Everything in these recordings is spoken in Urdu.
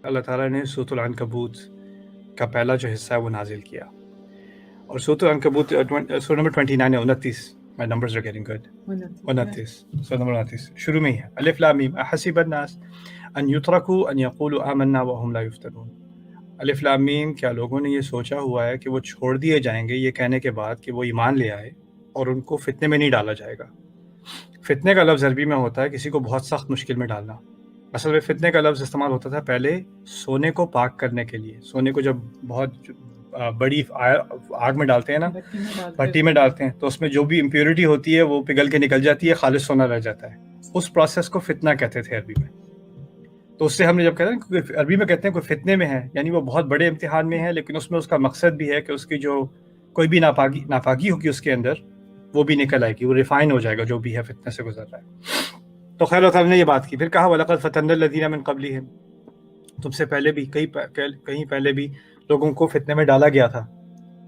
اللہ تعالیٰ نے سورۃ العنکبوت کا پہلا جو حصہ ہے وہ نازل کیا، اور سورۃ العنکبوت سورہ نمبر 29 ہے، 29. My numbers are getting good. 29 سورہ نمبر 29 شروع میں ہی ہے، الف لام میم احسب الناس ان یترکوا ان یقولوا آمنا وهم لا یفتنون. الف لام میم، کیا لوگوں نے یہ سوچا ہوا ہے کہ وہ چھوڑ دیے جائیں گے یہ کہنے کے بعد کہ وہ ایمان لے آئے اور ان کو فتنے میں نہیں ڈالا جائے گا. فتنے کا لفظ عربی میں ہوتا ہے کسی کو بہت سخت مشکل میں ڈالنا. اصل میں فتنے کا لفظ استعمال ہوتا تھا پہلے سونے کو پاک کرنے کے لیے. سونے کو جب بہت بڑی آگ میں ڈالتے ہیں نا، بھٹی میں ڈالتے ہیں، تو اس میں جو بھی امپیورٹی ہوتی ہے وہ پگھل کے نکل جاتی ہے، خالص سونا رہ جاتا ہے. اس پروسیس کو فتنہ کہتے تھے عربی میں. تو اس سے ہم نے جب کہتے ہیں کہ عربی میں کہتے ہیں کوئی فتنے میں ہے، یعنی وہ بہت بڑے امتحان میں ہے، لیکن اس میں اس کا مقصد بھی ہے کہ اس کی جو کوئی بھی ناپاکی ہوگی اس کے اندر وہ بھی نکل آئے گی، وہ ریفائن ہو جائے گا جو بھی ہے فتنے سے گزر رہا ہے. تو خیر اللہ تعالیٰ نے یہ بات کی. پھر کہا وَلَقَدْ فَتَنَّا الَّذِينَ مِن قَبْلِهِمْ، تم سے پہلے بھی کہیں پہلے بھی لوگوں کو فتنے میں ڈالا گیا تھا.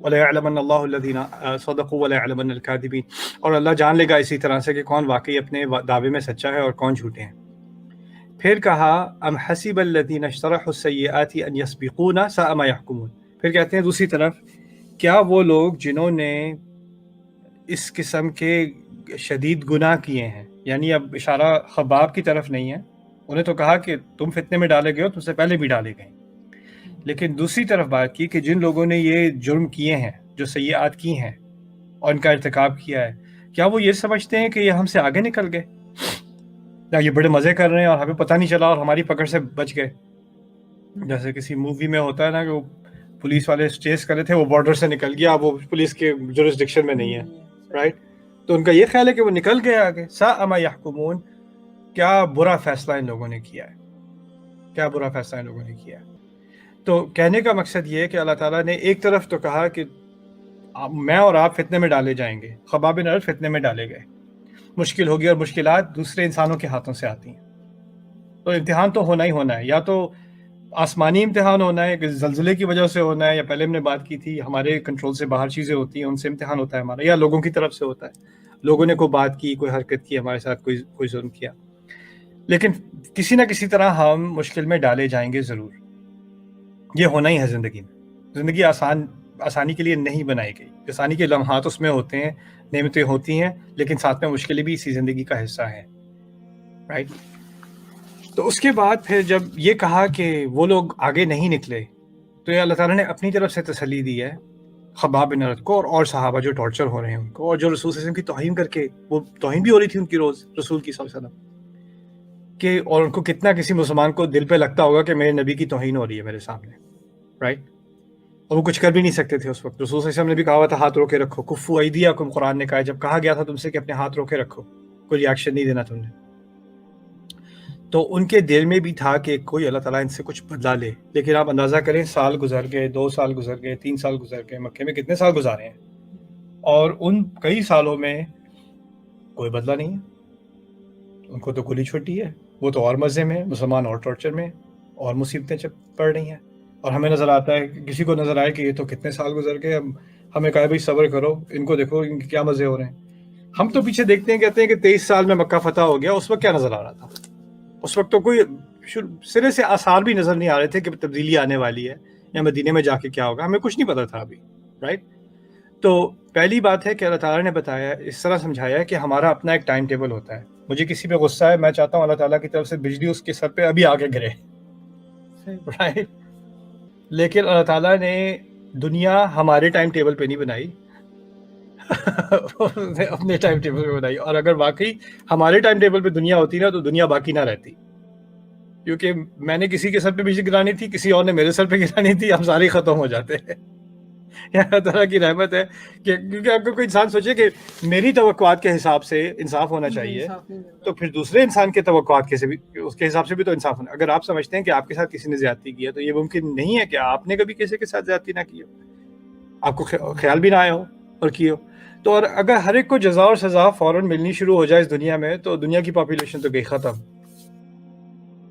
وَلَيَعْلَمَنَّ اللَّهُ الَّذِينَ صَدَقُوا وَلَيَعْلَمَنَّ الْكَاذِبِينَ، اور اللہ جان لے گا اسی طرح سے کہ کون واقعی اپنے دعوے میں سچا ہے اور کون جھوٹے ہیں. پھر کہا ام حسب الذین اجترحوا السیئات ان یسبقونا ساء ما یحکمون. پھر کہتے ہیں دوسری طرف، کیا وہ لوگ جنہوں نے اس قسم کے شدید گناہ کیے ہیں، یعنی اب اشارہ خباب کی طرف نہیں ہے، انہیں تو کہا کہ تم فتنے میں ڈالے گئے ہو، تم سے پہلے بھی ڈالے گئے، لیکن دوسری طرف بات کی کہ جن لوگوں نے یہ جرم کیے ہیں، جو سیئات کی ہیں اور ان کا ارتکاب کیا ہے، کیا وہ یہ سمجھتے ہیں کہ یہ ہم سے آگے نکل گئے، یا یہ بڑے مزے کر رہے ہیں اور ہمیں پتہ نہیں چلا اور ہماری پکڑ سے بچ گئے. جیسے کسی مووی میں ہوتا ہے نا کہ وہ پولیس والے چیس کر رہے تھے، وہ بارڈر سے نکل گیا، اب وہ پولیس کے جورسڈکشن میں نہیں ہے، رائٹ؟ تو ان کا یہ خیال ہے کہ وہ نکل گئے آگے. ساء ما یحکمون، کیا برا فیصلہ ان لوگوں نے کیا ہے، کیا برا فیصلہ ان لوگوں نے کیا ہے. تو کہنے کا مقصد یہ ہے کہ اللہ تعالیٰ نے ایک طرف تو کہا کہ میں اور آپ فتنے میں ڈالے جائیں گے، خباب بن عرب فتنے میں ڈالے گئے، مشکل ہوگی، اور مشکلات دوسرے انسانوں کے ہاتھوں سے آتی ہیں. تو امتحان تو ہونا ہی ہونا ہے، یا تو آسمانی امتحان ہونا ہے کہ زلزلے کی وجہ سے ہونا ہے، یا پہلے ہم نے بات کی تھی ہمارے کنٹرول سے باہر چیزیں ہوتی ہیں ان سے امتحان ہوتا ہے ہمارا، یا لوگوں کی طرف سے ہوتا ہے، لوگوں نے کوئی بات کی، کوئی حرکت کی ہمارے ساتھ، کوئی ظلم کیا. لیکن کسی نہ کسی طرح ہم مشکل میں ڈالے جائیں گے ضرور. یہ ہونا ہی ہے زندگی میں. زندگی آسانی کے لیے نہیں بنائی گئی. آسانی کے لمحات اس میں ہوتے ہیں، نعمتیں ہوتی ہیں، لیکن ساتھ میں مشکلیں بھی اسی زندگی کا حصہ ہیں، رائٹ؟ تو اس کے بعد پھر جب یہ کہا کہ وہ لوگ آگے نہیں نکلے، تو یہ اللہ تعالیٰ نے اپنی طرف سے تسلی دی ہے خباب بن عرب کو اور صحابہ جو ٹارچر ہو رہے ہیں ان کو، اور جو رسول صلی اللہ علیہ وسلم کی توہین کر کے، وہ توہین بھی ہو رہی تھی ان کی روز رسول کی صلی اللہ علیہ وسلم کہ، اور ان کو کتنا کسی مسلمان کو دل پہ لگتا ہوگا کہ میرے نبی کی توہین ہو رہی ہے میرے سامنے، رائٹ؟ اور وہ کچھ کر بھی نہیں سکتے تھے اس وقت. رسول صلی اللہ علیہ وسلم نے بھی کہا ہوا تھا ہاتھ روکے رکھو، کفو ایدیکم، قرآن نے کہا جب کہا گیا تھا تم سے کہ اپنے ہاتھ روکے رکھو، کوئی ریاکشن نہیں دینا تم نے. تو ان کے دل میں بھی تھا کہ کوئی اللہ تعالیٰ ان سے کچھ بدلا لے. لیکن آپ اندازہ کریں، سال گزر گئے، 2 سال گزر گئے، 3 سال گزر گئے، مکے میں کتنے سال گزارے ہیں، اور ان کئی سالوں میں کوئی بدلا نہیں ہے. ان کو تو گولی چھوٹی ہے، وہ تو اور مزے میں، مسلمان اور ٹارچر میں، اور مصیبتیں پڑ رہی ہیں. اور ہمیں نظر آتا ہے، کسی کو نظر آئے کہ یہ تو کتنے سال گزر گئے، ہمیں کہا بھائی صبر کرو، ان کو دیکھو ان کے کیا مزے ہو رہے ہیں. ہم تو پیچھے دیکھتے ہیں، کہتے ہیں کہ 23 سال میں مکہ فتح ہو گیا. اس وقت کیا نظر آ رہا تھا؟ اس وقت تو کوئی سرے سے آثار بھی نظر نہیں آ رہے تھے کہ تبدیلی آنے والی ہے یا مدینے میں جا کے کیا ہوگا، ہمیں کچھ نہیں پتا تھا ابھی، رائٹ؟ تو پہلی بات ہے کہ اللہ تعالیٰ نے بتایا، اس طرح سمجھایا ہے کہ ہمارا اپنا ایک ٹائم ٹیبل ہوتا ہے. مجھے کسی پہ غصہ ہے، میں چاہتا ہوں اللہ تعالیٰ کی طرف سے بجلی اس کے سر پہ ابھی آ کے گرے، رائٹ؟ لیکن اللہ تعالیٰ نے دنیا ہمارے ٹائم ٹیبل پہ نہیں بنائی، اپنے ٹائم ٹیبل پہ بنائی. اور اگر واقعی ہمارے ٹائم ٹیبل پہ دنیا ہوتی نا تو دنیا باقی نہ رہتی، کیونکہ میں نے کسی کے سر پہ بجلی گرانی تھی، کسی اور نے میرے سر پہ گرانی تھی، ہم سارے ختم ہو جاتے ہیں. اللہ تعالیٰ کی رحمت ہے کہ کیونکہ اگر کوئی انسان سوچے کہ میری توقعات کے حساب سے انصاف ہونا چاہیے، تو پھر دوسرے انسان کے توقعات کے سے بھی، اس کے حساب سے بھی تو انصاف ہونا. اگر آپ سمجھتے ہیں کہ آپ کے ساتھ کسی نے زیادتی کی ہے تو یہ ممکن نہیں ہے کہ آپ نے کبھی کسی کے ساتھ زیادتی نہ کی ہو، آپ کو خیال بھی نہ آئے ہو اور کی ہو. تو اور اگر ہر ایک کو جزا اور سزا فوراً ملنی شروع ہو جائے اس دنیا میں، تو دنیا کی پاپولیشن تو گئی ختم.